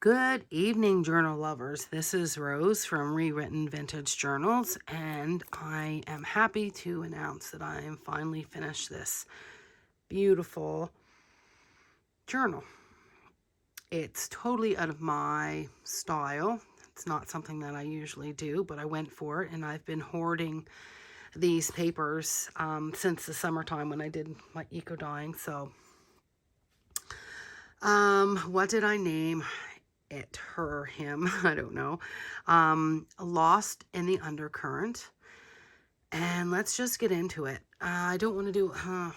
Good evening, journal lovers. This is Rose from Rewritten Vintage Journals, and I am happy to announce that I am finally finished this beautiful journal. It's totally out of my style. It's not something that I usually do, but I went for it, and I've been hoarding these papers since the summertime when I did my eco dyeing. So, what did I name it, her, him? I don't know. Lost in the Undercurrent. And let's just get into it. I don't want to do, well,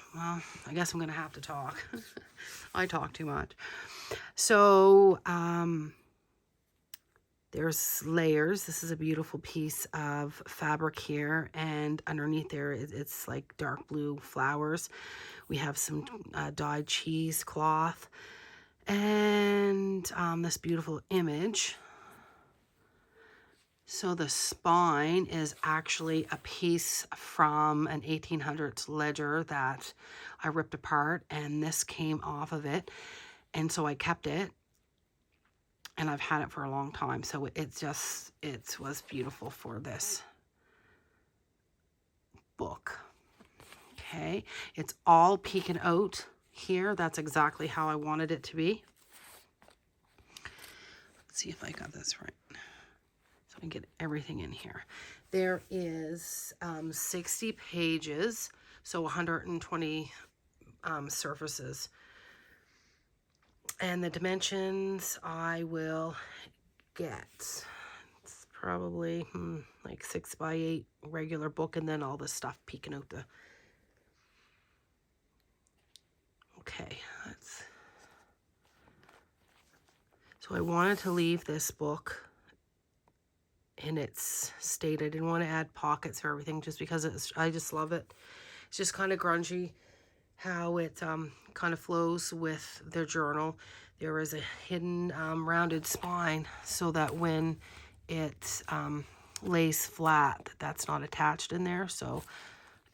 I guess I'm going to have to talk. I talk too much. So, there's layers. This is a beautiful piece of fabric here, and underneath there it's like dark blue flowers. We have some dyed cheesecloth, and this beautiful image. So the spine is actually a piece from an 1800s ledger that I ripped apart, and this came off of it, and so I kept it, and I've had it for a long time. So it was beautiful for this book. Okay, it's all peeking out here. That's exactly how I wanted it to be. Let's see if I got this right. So I can get everything in here. There is 60 pages, so 120 surfaces. And the dimensions I will get, it's probably like 6x8 regular book, and then all the stuff peeking out the... Okay, so I wanted to leave this book in its state. I didn't want to add pockets or everything just because I just love it. It's just kind of grungy how it kind of flows with their journal. There is a hidden rounded spine so that when it lays flat, that's not attached in there, so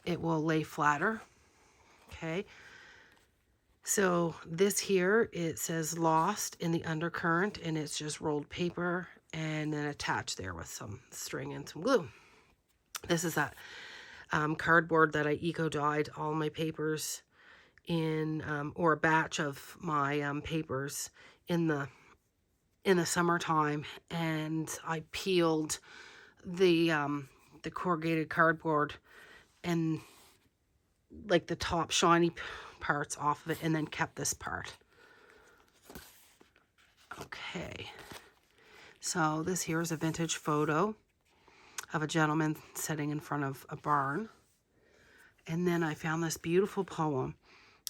it will lay flatter. Okay, so this here, it says Lost in the Undercurrent, and it's just rolled paper and then attached there with some string and some glue. This is that cardboard that I eco-dyed all my papers in, or a batch of my papers in the summertime, and I peeled the corrugated cardboard and like the top shiny parts off of it, and then kept this part. Okay, so this here is a vintage photo of a gentleman sitting in front of a barn, and then I found this beautiful poem,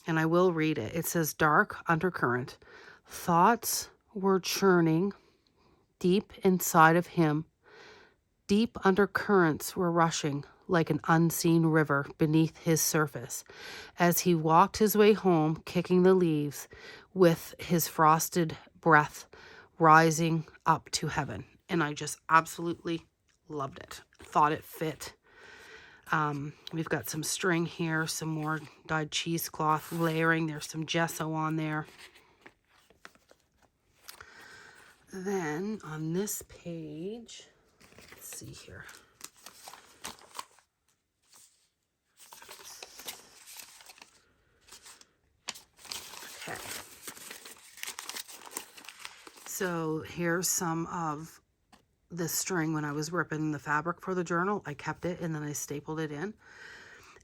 and I will read it. It says, "Dark undercurrent, thoughts were churning deep inside of him. Deep undercurrents were rushing like an unseen river beneath his surface as he walked his way home, kicking the leaves with his frosted breath rising up to heaven." And I just absolutely loved it. Thought it fit. We've got some string here, some more dyed cheesecloth layering. There's some gesso on there. Then on this page, let's see here. Okay. So here's some of the string. When I was ripping the fabric for the journal, I kept it and then I stapled it in.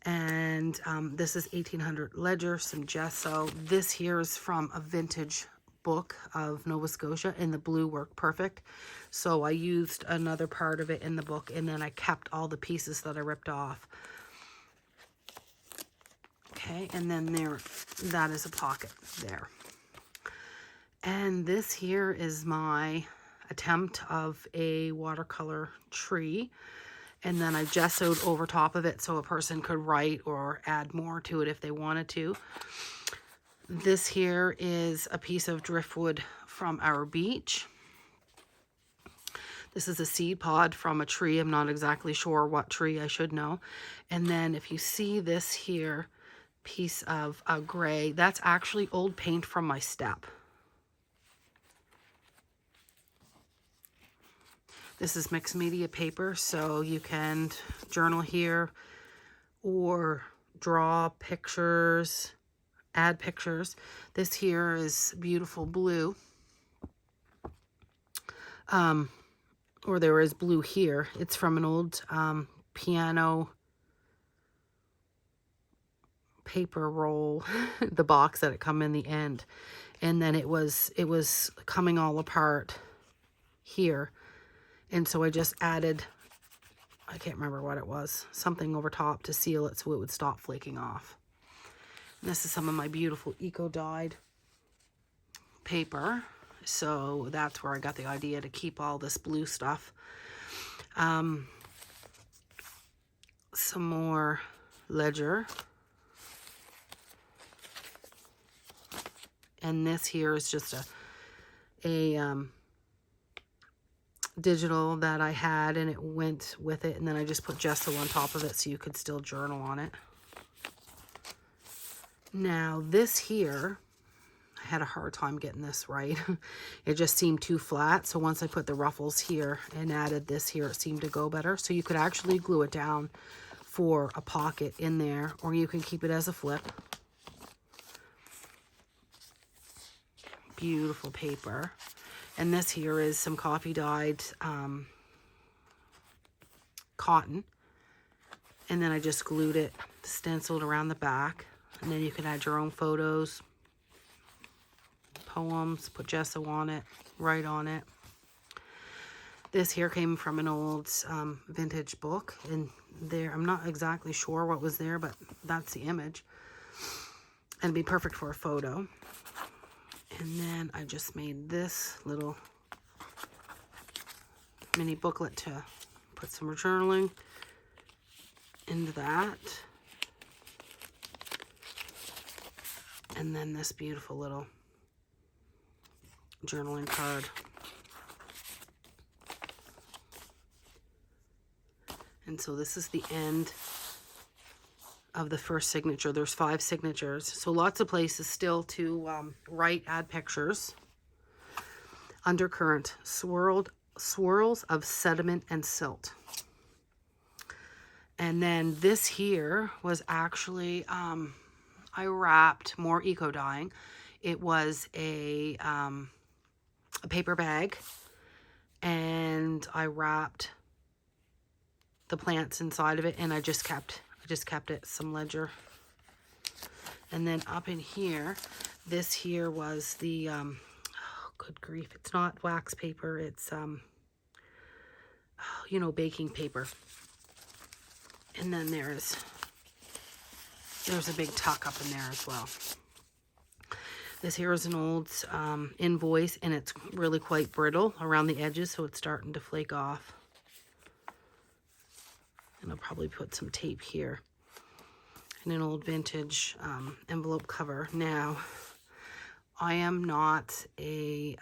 And this is 1800 ledger, some gesso. This here is from a vintage book of Nova Scotia, and the blue worked perfect. So I used another part of it in the book, and then I kept all the pieces that I ripped off. Okay, and then that is a pocket there. And this here is my attempt of a watercolor tree, and then I gessoed over top of it so a person could write or add more to it if they wanted to. This here is a piece of driftwood from our beach. This is a seed pod from a tree. I'm not exactly sure what tree, I should know. And then if you see this here piece of gray, that's actually old paint from my step. This is mixed media paper, so you can journal here or draw pictures, add pictures. This here is beautiful blue. Or there is blue here. It's from an old piano paper roll, the box that it come in the end. And then it was coming all apart here. And so I just added, I can't remember what it was, something over top to seal it so it would stop flaking off. And this is some of my beautiful eco-dyed paper. So that's where I got the idea to keep all this blue stuff. Some more ledger. And this here is just a digital that I had, and it went with it. And then I just put gesso on top of it so you could still journal on it. Now this here, I had a hard time getting this right. It just seemed too flat. So once I put the ruffles here and added this here, it seemed to go better. So you could actually glue it down for a pocket in there, or you can keep it as a flip. Beautiful paper. And this here is some coffee dyed cotton. And then I just glued it, stenciled around the back. And then you can add your own photos, poems, put gesso on it, write on it. This here came from an old vintage book. And there, I'm not exactly sure what was there, but that's the image. And it'd be perfect for a photo. And then I just made this little mini booklet to put some journaling into that. And then this beautiful little journaling card. And so this is the end of the first signature. There's 5 signatures. So lots of places still to write, add pictures. Undercurrent, swirls of sediment and silt. And then this here was actually, I wrapped more eco dyeing. It was a paper bag, and I wrapped the plants inside of it, and I just kept it some ledger. And then up in here, this here was the oh, good grief, it's not wax paper, it's you know, baking paper. And then there's a big tuck up in there as well. This here is an old invoice, and it's really quite brittle around the edges, so it's starting to flake off. And I'll probably put some tape here. And an old vintage envelope cover. Now, I am not a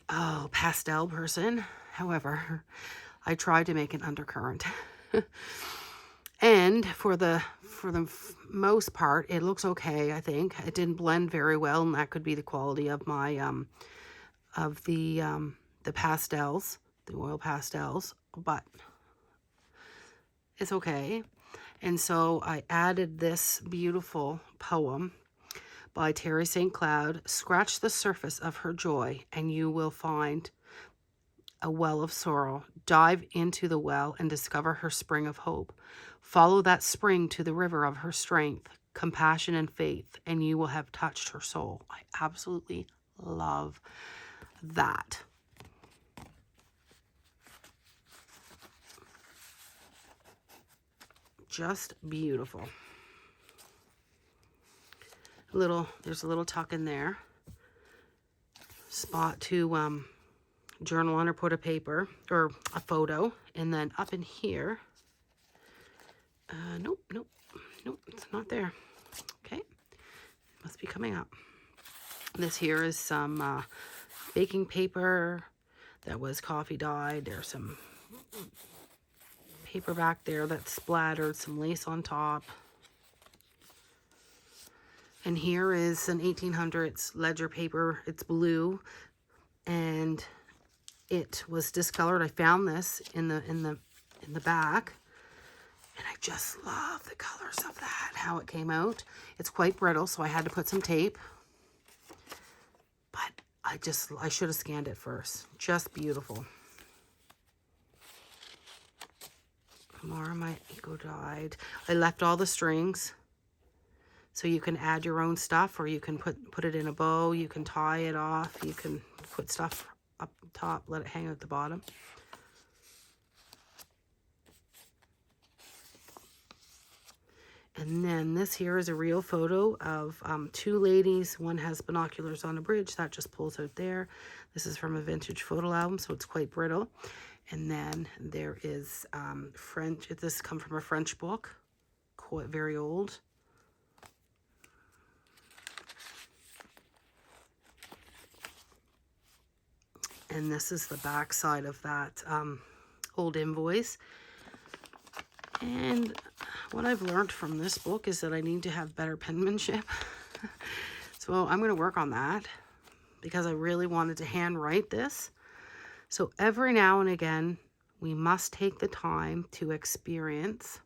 pastel person. However, I tried to make an undercurrent. And for the most part, it looks okay, I think. It didn't blend very well, and that could be the quality of my the pastels, the oil pastels, but it's okay. And so I added this beautiful poem by Terry St. Cloud. Scratch the surface of her joy, and you will find a well of sorrow. Dive into the well and discover her spring of hope. Follow that spring to the river of her strength, compassion, and faith, and you will have touched her soul. I absolutely love that. Just beautiful. There's a little tuck in there. Spot to journal on or put a paper or a photo. And then up in here, nope, it's not there. Okay, must be coming up. This here is some baking paper that was coffee dyed. There's some paper back there that's splattered, some lace on top. And here is an 1800s ledger paper. It's blue, and it was discolored. I found this in the back, and I just love the colors of that, how it came out. It's quite brittle, so I had to put some tape, but I should have scanned it first. Just beautiful. More of my Eco dyed. I left all the strings, so you can add your own stuff, or you can put it in a bow. You can tie it off. You can put stuff up top, let it hang at the bottom. And then this here is a real photo of two ladies. One has binoculars on a bridge. That just pulls out there. This is from a vintage photo album, so it's quite brittle. And then there is French. This comes from a French book, quite very old. And this is the back side of that old invoice. And what I've learned from this book is that I need to have better penmanship. So I'm going to work on that, because I really wanted to handwrite this. So every now and again, we must take the time to experience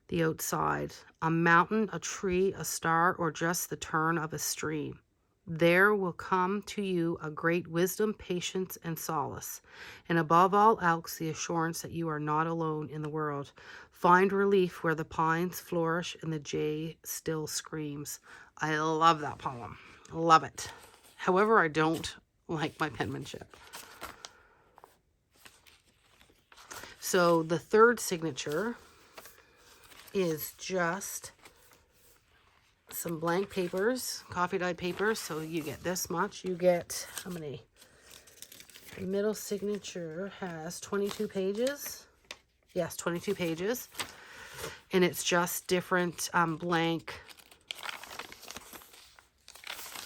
the outside, a mountain, a tree, a star, or just the turn of a stream. There will come to you a great wisdom, patience, and solace, and above all else, the assurance that you are not alone in the world. Find relief where the pines flourish and the jay still screams. I love that poem. Love it. However, I don't like my penmanship. So the third signature is just some blank papers, coffee dyed papers. So you get this much. You get, how many? The middle signature has 22 pages. Yes, 22 pages. And it's just different blank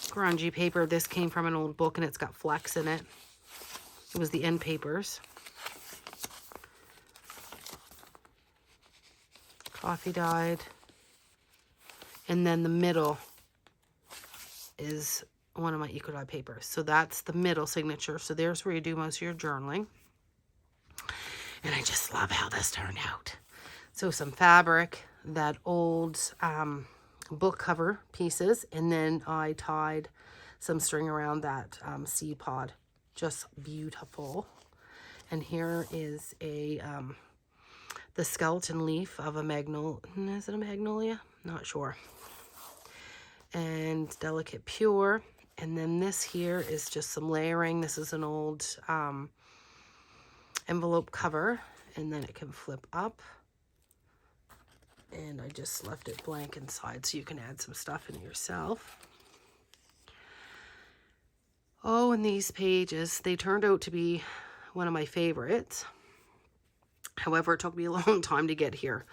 grungy paper. This came from an old book, and it's got flecks in it. It was the end papers. Coffee dyed. And then the middle is one of my Eco Dye papers. So that's the middle signature. So there's where you do most of your journaling. And I just love how this turned out. So some fabric, that old book cover pieces, and then I tied some string around that seed pod. Just beautiful. And here is a the skeleton leaf of a magnolia. Is it a magnolia? Not sure. And Delicate Pure. And then this here is just some layering. This is an old envelope cover, and then it can flip up. And I just left it blank inside, so you can add some stuff in yourself. Oh, and these pages, they turned out to be one of my favorites. However, it took me a long time to get here.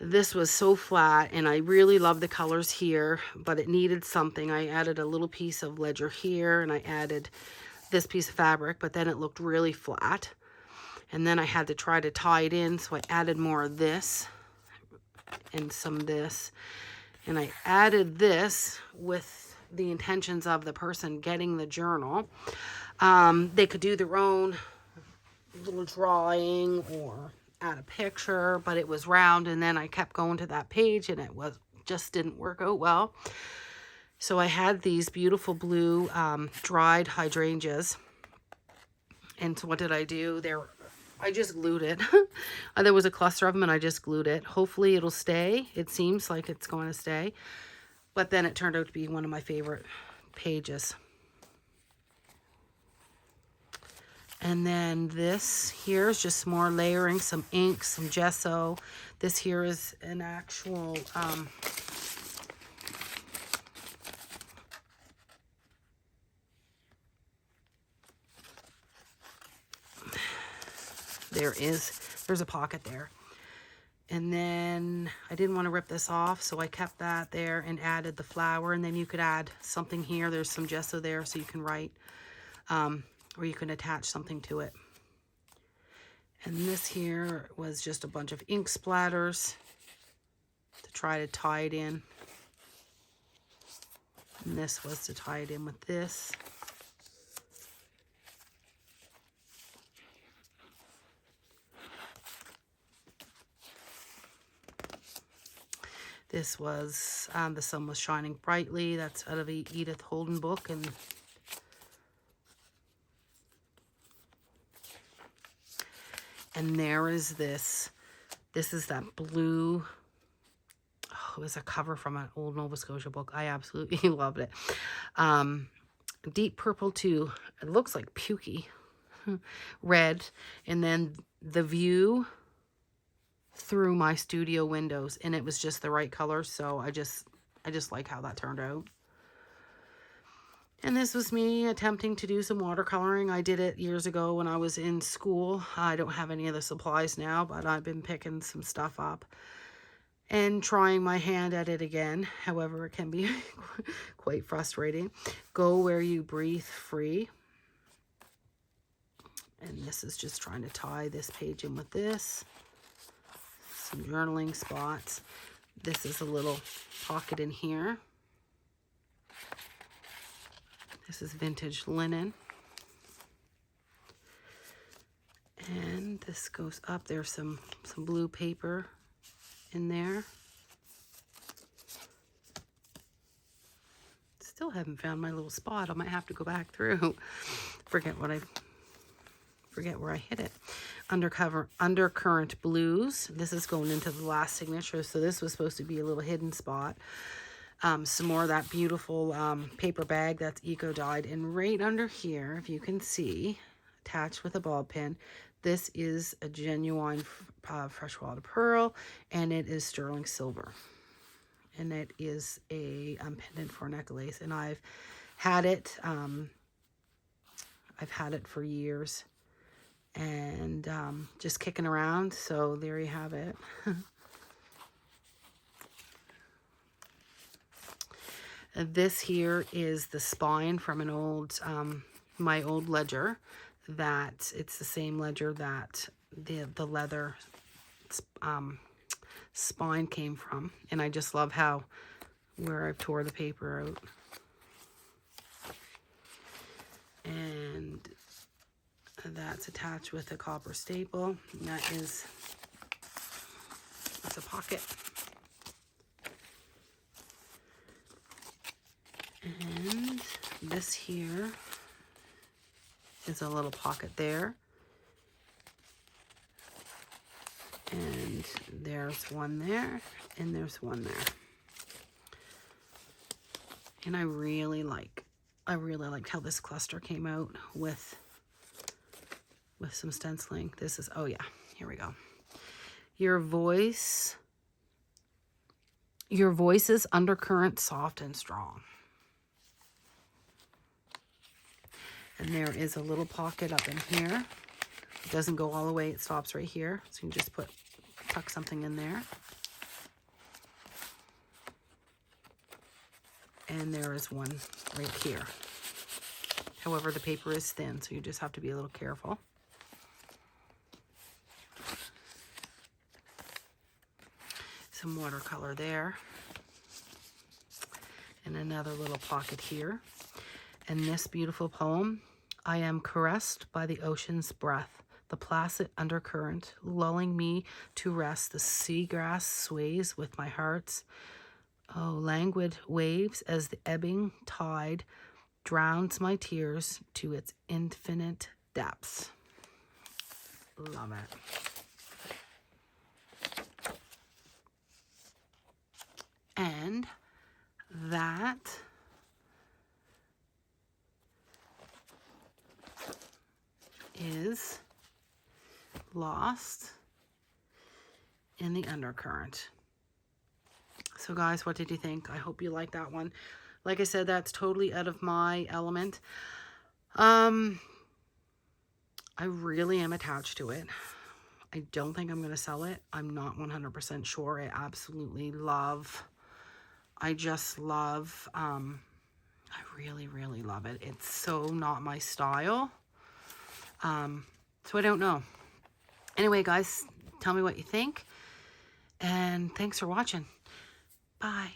This was so flat, and I really love the colors here, but it needed something. I added a little piece of ledger here, and I added this piece of fabric, but then it looked really flat. And then I had to try to tie it in, so I added more of this and some of this. And I added this with the intentions of the person getting the journal. They could do their own little drawing or add a picture, but it was round, and then I kept going to that page, and it just didn't work out well. So I had these beautiful blue dried hydrangeas, and so what did I do? I just glued it. There was a cluster of them, and I just glued it. Hopefully it'll stay. It seems like it's going to stay, but then it turned out to be one of my favorite pages. And then this here is just more layering, some ink, some gesso. This here is an actual there's a pocket there. And then I didn't want to rip this off, so I kept that there and added the flower. And then you could add something here. There's some gesso there, so you can write. Or you can attach something to it. And this here was just a bunch of ink splatters to try to tie it in. And this was to tie it in with this. This was The Sun Was Shining Brightly. That's out of a Edith Holden book. And there is this. This is that blue. Oh, it was a cover from an old Nova Scotia book. I absolutely loved it. Deep purple too. It looks like pukey. Red. And then the view through my studio windows, and it was just the right color, so I just like how that turned out. And this was me attempting to do some watercoloring. I did it years ago when I was in school. I don't have any of the supplies now, but I've been picking some stuff up and trying my hand at it again. However, it can be quite frustrating. Go Where You Breathe Free. And this is just trying to tie this page in with this. Some journaling spots. This is a little pocket in here. This is vintage linen. And this goes up. There's some blue paper in there. Still haven't found my little spot. I might have to go back through. Forget where I hid it. Undercurrent Blues. This is going into the last signature, so this was supposed to be a little hidden spot. Some more of that beautiful paper bag that's eco-dyed. And right under here, if you can see, attached with a ball pin, this is a genuine freshwater pearl, and it is sterling silver. And it is a pendant for a necklace. And I've had it for years. And just kicking around, so there you have it. This here is the spine from an old, my old ledger. That it's the same ledger that the leather spine came from, and I just love how where I tore the paper out. And that's attached with a copper staple. And that's a pocket. And this here is a little pocket there. And there's one there, and there's one there. And I really liked how this cluster came out with some stenciling. This is, oh yeah, here we go. Your voice is undercurrent, soft and strong. And there is a little pocket up in here. It doesn't go all the way, it stops right here. So you can just tuck something in there. And there is one right here. However, the paper is thin, so you just have to be a little careful. Some watercolor there. And another little pocket here. And this beautiful poem, I am caressed by the ocean's breath, the placid undercurrent, lulling me to rest. The seagrass sways with my heart's, oh, languid waves as the ebbing tide drowns my tears to its infinite depths. Love it. And that is Lost in the Undercurrent. So guys, what did you think? I hope you like that one. Like I said, that's totally out of my element. I really am attached to it. I don't think I'm going to sell it. I'm not 100% sure. I absolutely love, I just love, I really, really love it. It's so not my style. So I don't know. Anyway, guys, tell me what you think. And thanks for watching. Bye.